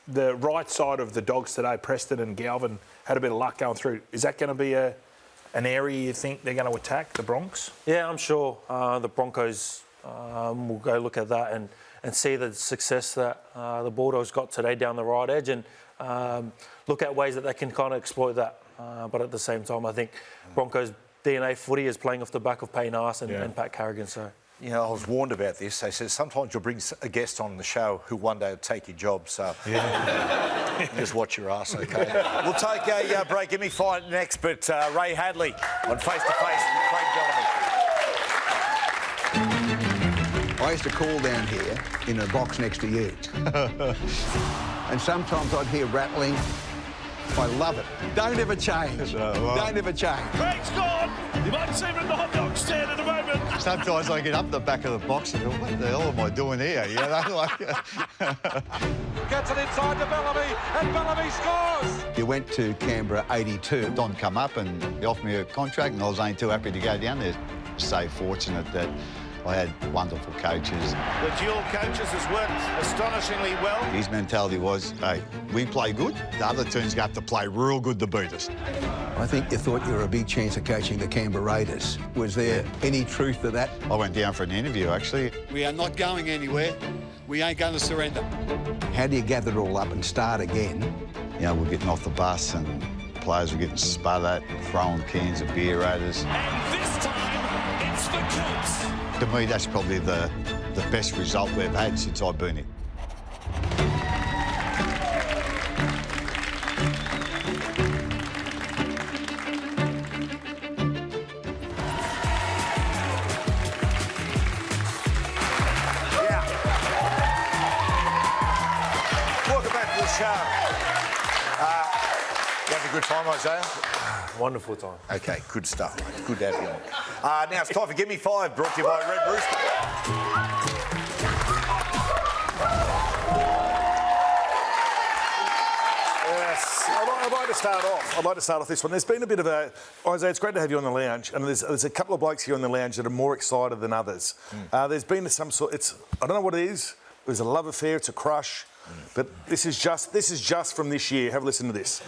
the right side of the Dogs today, Preston and Galvin, had a bit of luck going through? Is that going to be an area you think they're going to attack, the Bronx? Yeah, I'm sure the Broncos will go look at that and see the success that the Bulldogs got today down the right edge, and look at ways that they can kind of exploit that. But at the same time, I think Broncos' DNA footy is playing off the back of Payne Haas and Pat Carrigan. So, you know, I was warned about this. They said sometimes you'll bring a guest on the show who one day will take your job. So just watch your ass, okay? We'll take a break. Give me 5 next, but Ray Hadley on Face to Face with Craig Bellamy. I used to call down here in a box next to you. And sometimes I'd hear rattling. I love it. Don't ever change. Don't ever change. Craig's gone. You might see him in the hot dog stand in a moment. Sometimes I get up the back of the box and go, what the hell am I doing here? You know, Gets it inside to Bellamy, and Bellamy scores. You went to Canberra 82. Don come up and he offered me a contract, and I was only too happy to go down there. So fortunate that I had wonderful coaches. The dual coaches has worked astonishingly well. His mentality was, hey, we play good, the other team's going to have to play real good to beat us. I think you thought you were a big chance of coaching the Canberra Raiders. Was there any truth to that? I went down for an interview, actually. We are not going anywhere. We ain't going to surrender. How do you gather it all up and start again? You know, we're getting off the bus and players were getting spat at, throwing cans of beer at us. And this time, it's the Coops. To me, that's probably the best result we've had since I've been here. Welcome back to the show. You having a good time, Isaiah? Wonderful time. Okay, good stuff, mate. Good to have you on. Now it's time for Give Me 5, brought to you by Red Rooster. Yes, I'd like to start off. I'd like to start off this one. There's been a bit of a... Isaiah, it's great to have you on the lounge, and there's a couple of blokes here on the lounge that are more excited than others. There's been some sort... I don't know what it is. There's a love affair, it's a crush, but this is just from this year. Have a listen to this.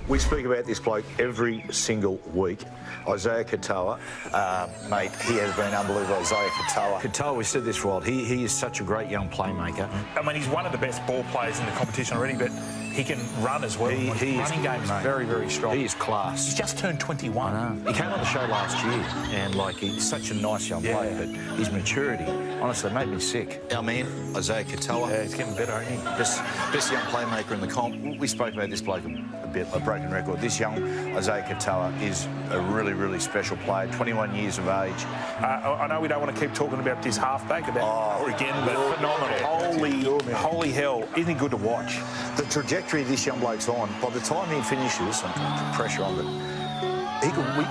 We speak about this bloke every single week. Isaiah Katawa. Mate, he has been unbelievable, Isaiah Katawa. Katawa, we said this for a while, he is such a great young playmaker. I mean, he's one of the best ball players in the competition already, but he can run as well. His running game is very, very strong. He is class. He's just turned 21. I know. He came on the show last year, and, like, he's such a nice young player, but his maturity honestly, made me sick. Our man, Isaiah Katawa. Yeah, he's getting better, ain't he? Best young playmaker in the comp. We spoke about this bloke a bit, a broken record. This young Isaiah Katawa is a really, really special player, 21 years of age. I know we don't want to keep talking about this halfback again, but phenomenal. Holy hell, isn't he good to watch? The trajectory this young bloke's on, by the time he finishes, I'm going to put pressure on it, he could be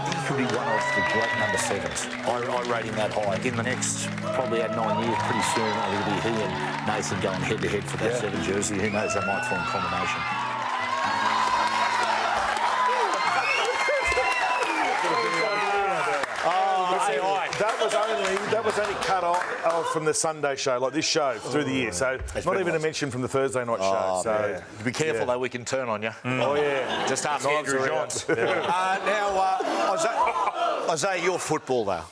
one of the great number sevens. I rate him that high. In the next, probably 8-9 years, pretty soon, it'll be he and Nathan going head-to-head for that 7 jersey. Who knows, they might form a combination. That was only cut off from the Sunday show, like this show, through the year. So not even a mention from the Thursday night show. So be careful though, we can turn on you. Oh yeah, just ask Andrew Johns. Now, Isaiah, your football though,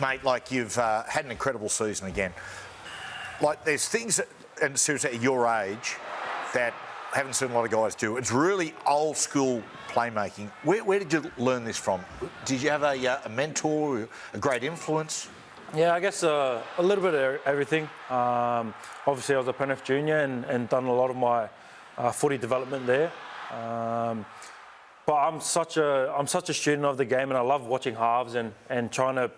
mate. Like you've had an incredible season again. Like there's things, and seriously at your age, that I haven't seen a lot of guys do. It's really old school playmaking. Where did you learn this from? Did you have a mentor, a great influence? Yeah, I guess a little bit of everything. Obviously, I was a Penrith junior and done a lot of my footy development there. But I'm such a student of the game, and I love watching halves and trying to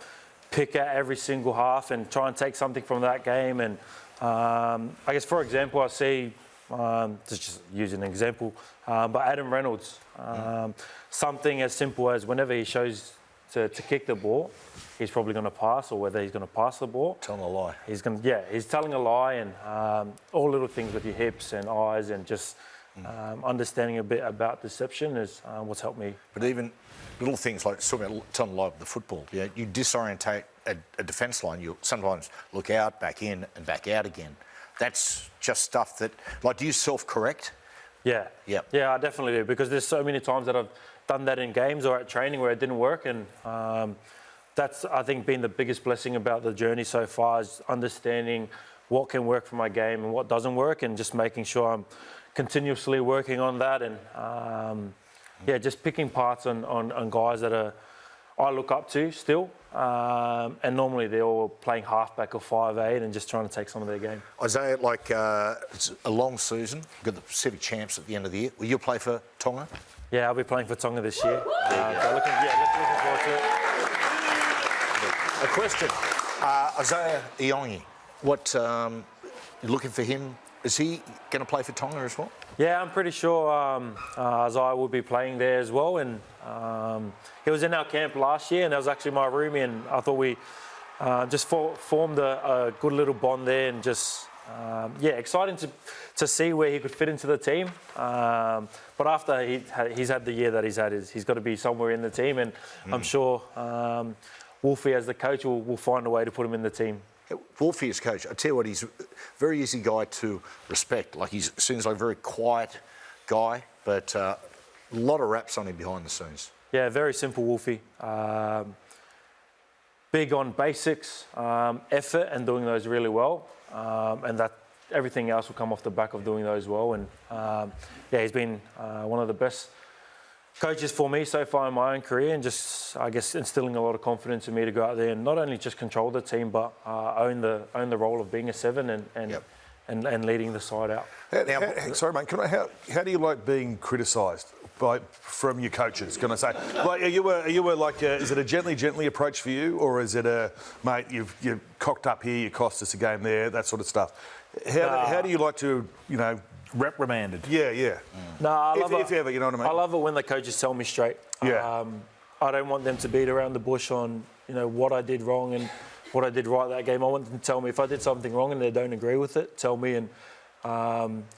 pick out every single half and try and take something from that game. And I guess, for example, I see. Just use an example, but Adam Reynolds, something as simple as whenever he shows to kick the ball, he's probably going to pass, or whether he's going to pass the ball. Telling a lie. He's telling a lie, and all little things with your hips and eyes, and just understanding a bit about deception is what's helped me. But even little things like talking about telling a lie with the football, you disorientate a defence line. You sometimes look out, back in, and back out again. That's just stuff that, like, do you self-correct? Yeah, I definitely do, because there's so many times that I've done that in games or at training where it didn't work, and that's, I think, been the biggest blessing about the journey so far, is understanding what can work for my game and what doesn't work, and just making sure I'm continuously working on that, and just picking parts on guys that I look up to still. And normally they're all playing halfback or 5'8" and just trying to take some of their game. Isaiah, it's a long season. You've got the Pacific Champs at the end of the year. Will you play for Tonga? Yeah, I'll be playing for Tonga this year. So looking forward to it. A question. Isaiah Iongi, what, you're looking for him? Is he going to play for Tonga as well? Yeah, I'm pretty sure Isaiah will be playing there as well. And he was in our camp last year, and that was actually my roomie, and I thought we just formed a good little bond there, and just, exciting to see where he could fit into the team. But after he's had the year that he's had, he's got to be somewhere in the team, and I'm sure Wolfie, as the coach, will find a way to put him in the team. Wolfie as coach, I tell you what, he's a very easy guy to respect. Like, he seems like a very quiet guy, but a lot of raps on him behind the scenes. Yeah, very simple Wolfie. Big on basics, effort, and doing those really well. And that everything else will come off the back of doing those well. And he's been one of the best coaches for me so far in my own career, and just, I guess, instilling a lot of confidence in me to go out there and not only just control the team, but own the role of being a 7 and leading the side out. Sorry, mate. How do you like being criticised from your coaches? Can I say, like, are you is it a gently approach for you, or is it a, mate, you've cocked up here, you cost us a game there, that sort of stuff? How do you like to, reprimanded? Yeah. No, I love if ever, you know what I mean? I love it when the coaches tell me straight. Yeah. I don't want them to beat around the bush on, what I did wrong and what I did right that game. I want them to tell me if I did something wrong and they don't agree with it, tell me, and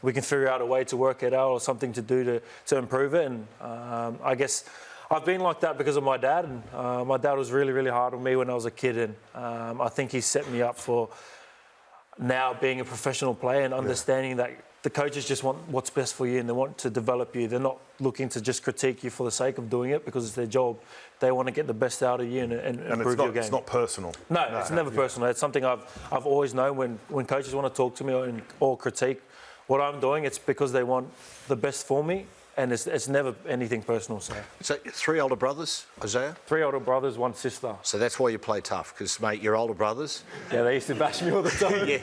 we can figure out a way to work it out or something to do to improve it. And I guess I've been like that because of my dad. And my dad was really, really hard on me when I was a kid. And I think he set me up for now being a professional player and understanding that the coaches just want what's best for you, and they want to develop you. They're not looking to just critique you for the sake of doing it because it's their job. They want to get the best out of you and improve your game. It's not personal. No, it's never personal. It's something I've always known when coaches want to talk to me or critique what I'm doing, it's because they want the best for me and it's never anything personal. So 3 older brothers, Isaiah? 3 older brothers, 1 sister. So that's why you play tough, because, mate, your older brothers... Yeah, they used to bash me all the time. Yeah.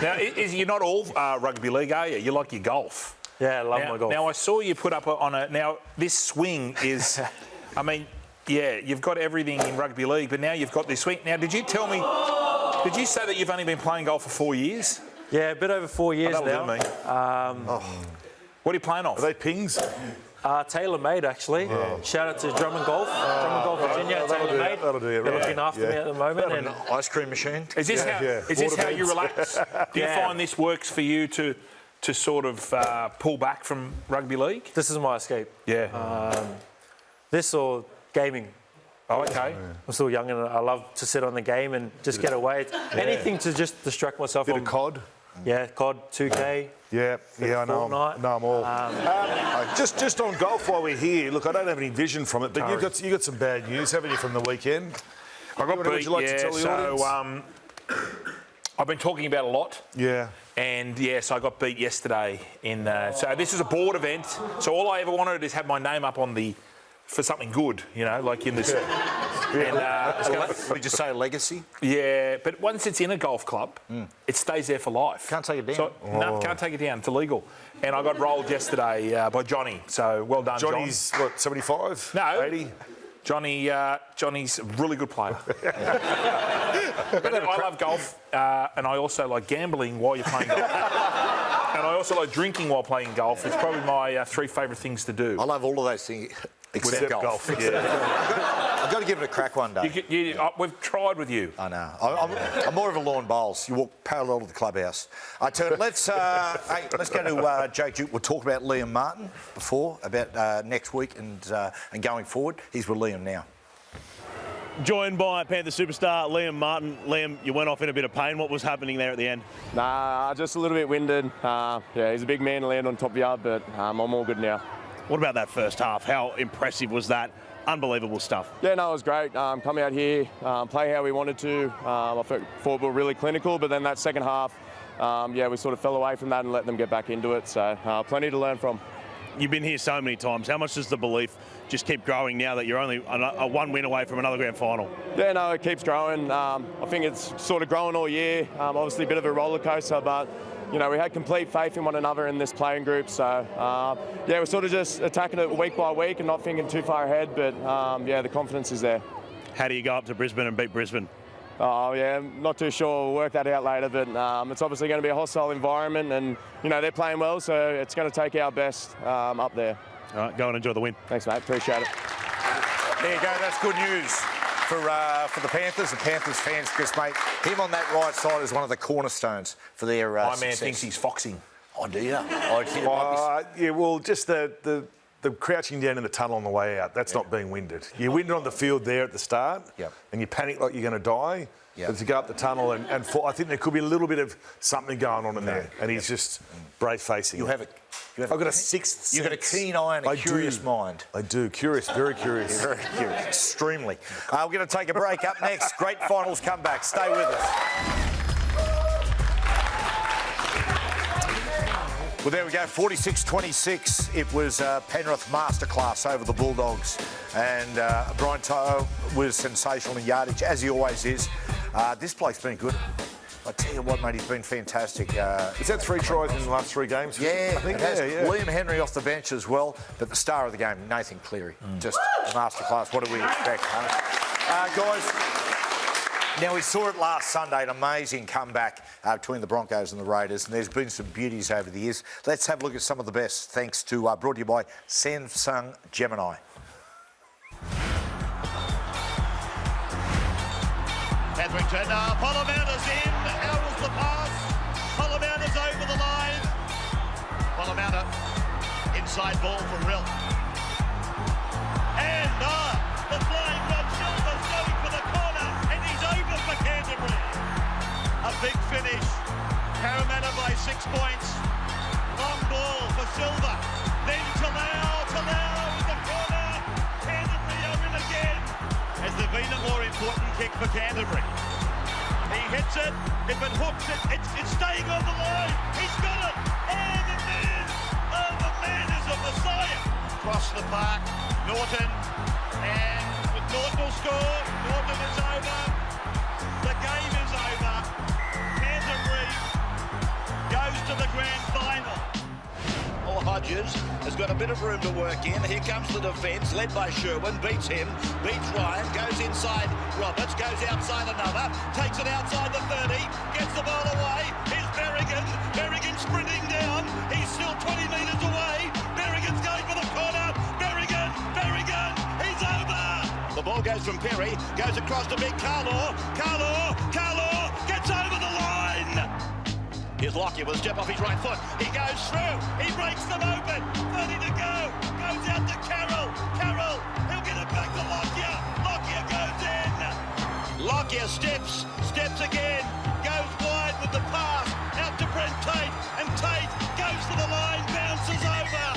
Now, you're not all rugby league, are you? You like your golf. Yeah, I love my golf. Now, I saw you put up on a... Now, this swing is... I mean, yeah, you've got everything in rugby league, but now you've got this swing. Now, did you tell me... Did you say that you've only been playing golf for 4 years? Yeah, a bit over 4 years now. What are you playing off? Are they pings? Tailor-made, actually. Shout out to Drummond Golf, Virginia, tailor-made. That'll do it. They're looking after me at the moment. And ice cream machine. Is this how you relax? Do you find this works for you to sort of pull back from rugby league? This is my escape. Yeah. This or gaming. Oh, okay. I'm still young and I love to sit on the game and just get away. Anything to just distract myself. Bit of COD. Yeah, COD, 2K. Yeah, I know. Fortnite. Know them all. Just on golf while we're here. Look, I don't have any vision from it, but you got some bad news, haven't you, from the weekend? I got beat. Would you like to tell the audience? I've been talking about it a lot. Yeah. And so I got beat yesterday in. So this is a board event. So all I ever wanted is have my name up on the. For something good, you know, like in this. What did you say, legacy? Yeah, but once it's in a golf club, it stays there for life. Can't take it down. So, no, can't take it down. It's illegal. And I got rolled yesterday by Johnny. So well done, Johnny's, John. what, 75? No. 80? Johnny's a really good player. But I love golf, and I also like gambling while you're playing golf. And I also like drinking while playing golf. It's probably my 3 favourite things to do. I love all of those things. Except golf. Yeah. I've got to give it a crack one day. We've tried with you. I know. I'm more of a lawn bowls. You walk parallel to the clubhouse. Let's go to Jake Duke. We'll talk about Liam Martin about next week and going forward. He's with Liam now. Joined by Panther superstar Liam Martin. Liam, you went off in a bit of pain. What was happening there at the end? Nah, just a little bit winded. He's a big man to land on top yard, but I'm all good now. What about that first half? How impressive was that? Unbelievable stuff. Yeah, no, it was great. Come out here, play how we wanted to. I thought we were really clinical, but then that second half, we sort of fell away from that and let them get back into it. So plenty to learn from. You've been here so many times. How much does the belief just keep growing now that you're only a 1 win away from another grand final? Yeah, no, it keeps growing. I think it's sort of growing all year. Obviously a bit of a roller coaster, but we had complete faith in one another in this playing group. So, we're sort of just attacking it week by week and not thinking too far ahead. But, the confidence is there. How do you go up to Brisbane and beat Brisbane? Oh, yeah, I'm not too sure. We'll work that out later. But it's obviously going to be a hostile environment. And, they're playing well, so it's going to take our best up there. All right, go and enjoy the win. Thanks, mate. Appreciate it. There you go. That's good news for the Panthers fans, because, mate, him on that right side is one of the cornerstones for their My success. man thinks he's foxing. Oh, do you? Just the crouching down in the tunnel on the way out, that's not being winded. You're winded on the field there at the start, and you panic like you're going to die. But to go up the tunnel and fall, I think there could be a little bit of something going on in there, and he's just brave-facing. You have it. I've got a sixth sense. You've got a keen eye and a curious mind. I do. Curious, very curious. Very curious. Extremely. We're going to take a break. Up next, great finals comeback. Stay with us. Well, there we go, 46-26. It was Penrith masterclass over the Bulldogs. And Brian To'o was sensational in yardage, as he always is. This bloke's been good. I tell you what, mate, he's been fantastic. Is that 3 tries in the last 3 games? Yeah, I think it has. Liam Henry off the bench as well. But the star of the game, Nathan Cleary. Just masterclass. What do we expect, guys? Now, we saw it last Sunday, an amazing comeback between the Broncos and the Raiders, and there's been some beauties over the years. Let's have a look at some of the best, thanks to, brought to you by Samsung Gemini. Hetherington, Polomounta's in, out was the pass, Polomounta's over the line, Polomounta, inside ball for Rill, and the flying Rob Silver's going for the corner, and he's over for Canterbury. A big finish, Parramatta by 6 points, long ball for Silver, then Talau in the corner, Canterbury are in again. Has there been a more important kick for Canterbury? He hits it, if it hooks it, it's staying on the line, he's got it! Oh, the man Messiah. Across the park, Norton, and Norton will score. Norton is over. The game is over. Canterbury goes to the grand final. Hodges has got a bit of room to work in. Here comes the defence, led by Sherwin, beats him, beats Ryan, goes inside Roberts, goes outside another, takes it outside the 30, gets the ball away. Here's Berrigan. Berrigan sprinting down. He's still 20 metres away. Berrigan's going for the corner. Berrigan, he's over. The ball goes from Perry, goes across to big Carlaw. Carlaw gets over the line. Here's Lockyer with a step off his right foot. He goes through. He breaks them open. 30 to go. Goes out to Carroll. He'll get it back to Lockyer. Lockyer goes in. Lockyer steps again. Goes wide with the pass. Out to Brent Tate. And Tate goes to the line. Bounces over.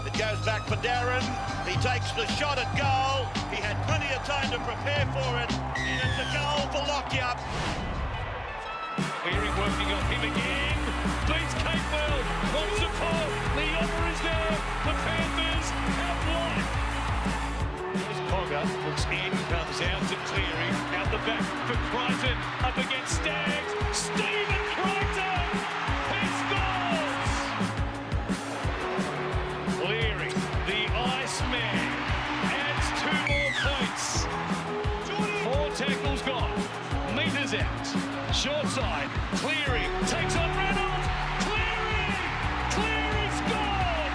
It goes back for Darren. He takes the shot at goal. He had plenty of time to prepare for it. And it's a goal for Lockyer. Cleary working on him again. Beats Capewell. Wants support. Leota is there. The Panthers have won. Here's Cogger. Looks in. Comes out to Cleary. Out the back for Crichton. Up against Staggs. Stephen Crichton. He scores. Cleary, the Iceman, adds 2 more points. 4 tackles gone. Meters out. Short side, Cleary takes on Reynolds. Cleary scored.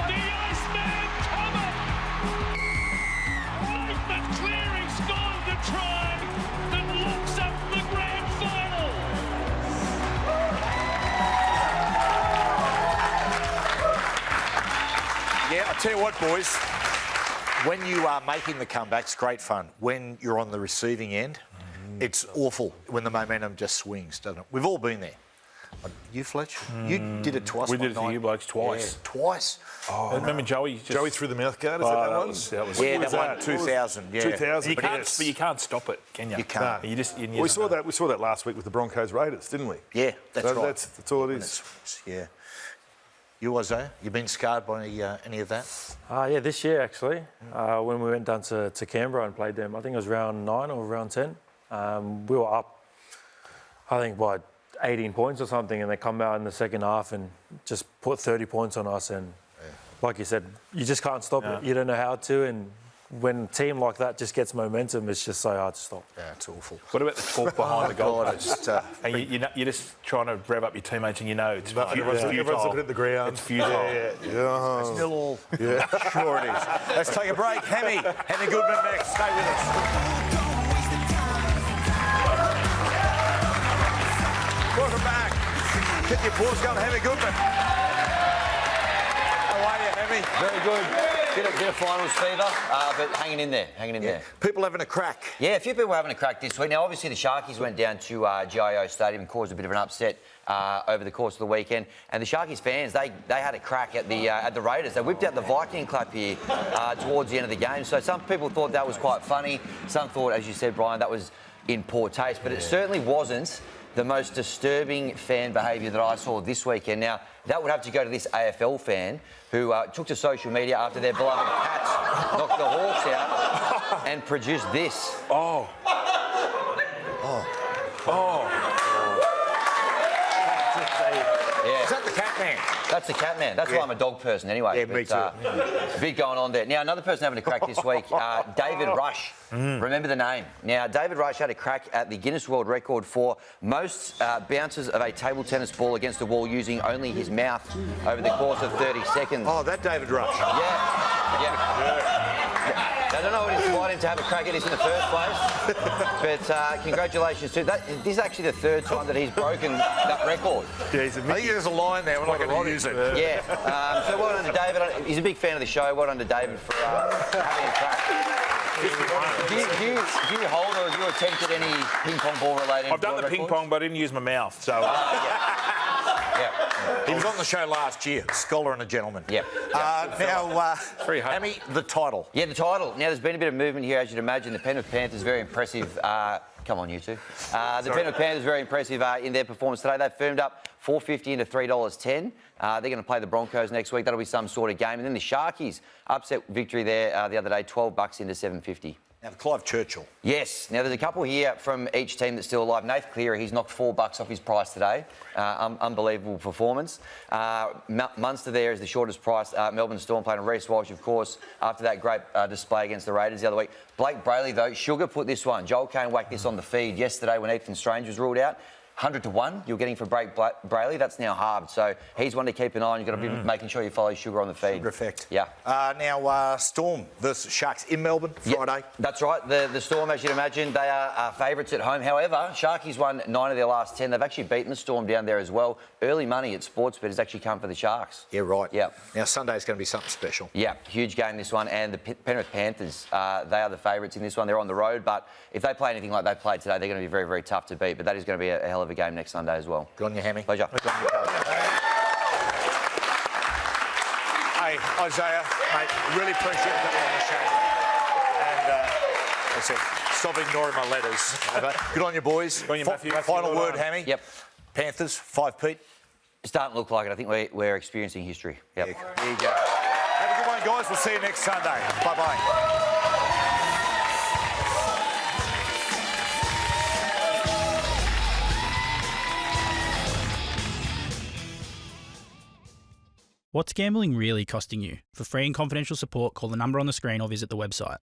The Iceman cover. Nathan Cleary scores the try that locks up the grand final. Yeah, I tell you what, boys. When you are making the comebacks, great fun. When you're on the receiving end, it's awful when the momentum just swings, doesn't it? We've all been there. You, Fletch, you did it twice. We did it to you blokes twice. Yeah, twice. Oh, remember Joey? Joey threw the mouth guard. Is that one? That one, 2000. Yeah, 2000. But you can't stop it, can you? You can't. You just. We saw that. We saw that last week with the Broncos Raiders, didn't we? Yeah, that's right. That's all it is. Yeah. You, Isaiah, you been scarred by any of that? Yeah, this year actually, when we went down to Canberra and played them, I think it was round 9 or round 10. We were up, I think, by 18 points or something, and they come out in the second half and just put 30 points on us. And like you said, you just can't stop it. You don't know how to. And when a team like that just gets momentum, it's just so hard to stop. Yeah, it's awful. What about the talk behind the goal post? And you're just trying to rev up your teammates, and you know it's everyone's looking at the ground. It's futile. Yeah. It's still all. Yeah, sure it is. Let's take a break. Hemi Goodman next. Stay with us. Welcome back. Get your paws going, Hemi Goodman. How are you, Hemi? Very good. Bit of finals fever, but hanging in there. People having a crack. Yeah, a few people having a crack this week. Now, obviously, the Sharkies went down to GIO Stadium and caused a bit of an upset over the course of the weekend. And the Sharkies fans, they had a crack at the Raiders. They whipped out the Viking clap here towards the end of the game. So some people thought that was quite funny. Some thought, as you said, Brian, that was in poor taste. But it certainly wasn't the most disturbing fan behaviour that I saw this weekend. Now, that would have to go to this AFL fan who took to social media after their beloved Cats knocked the Hawks out and produced this. Oh. Yeah. Is that the cat man? That's the cat man. That's why I'm a dog person anyway. Yeah, me too. A bit going on there. Now, another person having a crack this week, David Rush. Remember the name. Now, David Rush had a crack at the Guinness World Record for most bounces of a table tennis ball against the wall using only his mouth over the course of 30 seconds. Oh, that David Rush. Yeah. I don't know what inspired him to have a crack at this in the first place, but congratulations to that. This is actually the 3rd time that he's broken that record. Yeah, I think there's a line there. We're not going to use it. Yeah. So well done to David. He's a big fan of the show. Well done to David for having a crack. Do you hold or have you attempted any ping pong ball related? I've done the ping pong, but I didn't use my mouth. So. He was on the show last year, Scholar and a Gentleman. Yep. Now, Amy, the title. Yeah, the title. Now, there's been a bit of movement here, as you'd imagine. The Penrith Panthers, very impressive Come on, you two. The Penrith Panthers very impressive in their performance today. They've firmed up $4.50 into $3.10. They're going to play the Broncos next week. That'll be some sort of game. And then the Sharkies, upset victory there the other day, $12 into $7.50. Now, Clive Churchill. Yes. Now, there's a couple here from each team that's still alive. Nathan Cleary, he's knocked $4 off his price today. Unbelievable performance. Munster there is the shortest price. Melbourne Storm playing Reece Walsh, of course, after that great display against the Raiders the other week. Blake Brayley, though, Sugar put this one. Joel Kane whacked this on the feed yesterday when Ethan Strange was ruled out. 100 to 1 you're getting for Blake Brayley. That's now halved. So he's one to keep an eye on. You've got to be making sure you follow Sugar on the feed. Sugar effect. Yeah. Now, Storm versus Sharks in Melbourne, Friday. Yep, that's right. The Storm, as you'd imagine, they are favourites at home. However, Sharkies won 9 of their last 10. They've actually beaten the Storm down there as well. Early money at Sportsbet has actually come for the Sharks. Yeah, right. Yeah. Now, Sunday's going to be something special. Yeah, huge game this one. And the Penrith Panthers, they are the favourites in this one. They're on the road, but if they play anything like they played today, they're going to be very, very tough to beat. But that is going to be a hell of a game next Sunday as well. Good on you, Hammy. Pleasure. Hey, Isaiah, mate, really appreciate you coming on the show. And that's it. Stop ignoring my letters. Good on you, boys. Good on you, Matthew. Final word, Hammy. Yep. Panthers, 5 Pete. It's starting to look like it. I think we're experiencing history. Yep. There you go. Have a good one, guys. We'll see you next Sunday. Bye-bye. What's gambling really costing you? For free and confidential support, call the number on the screen or visit the website.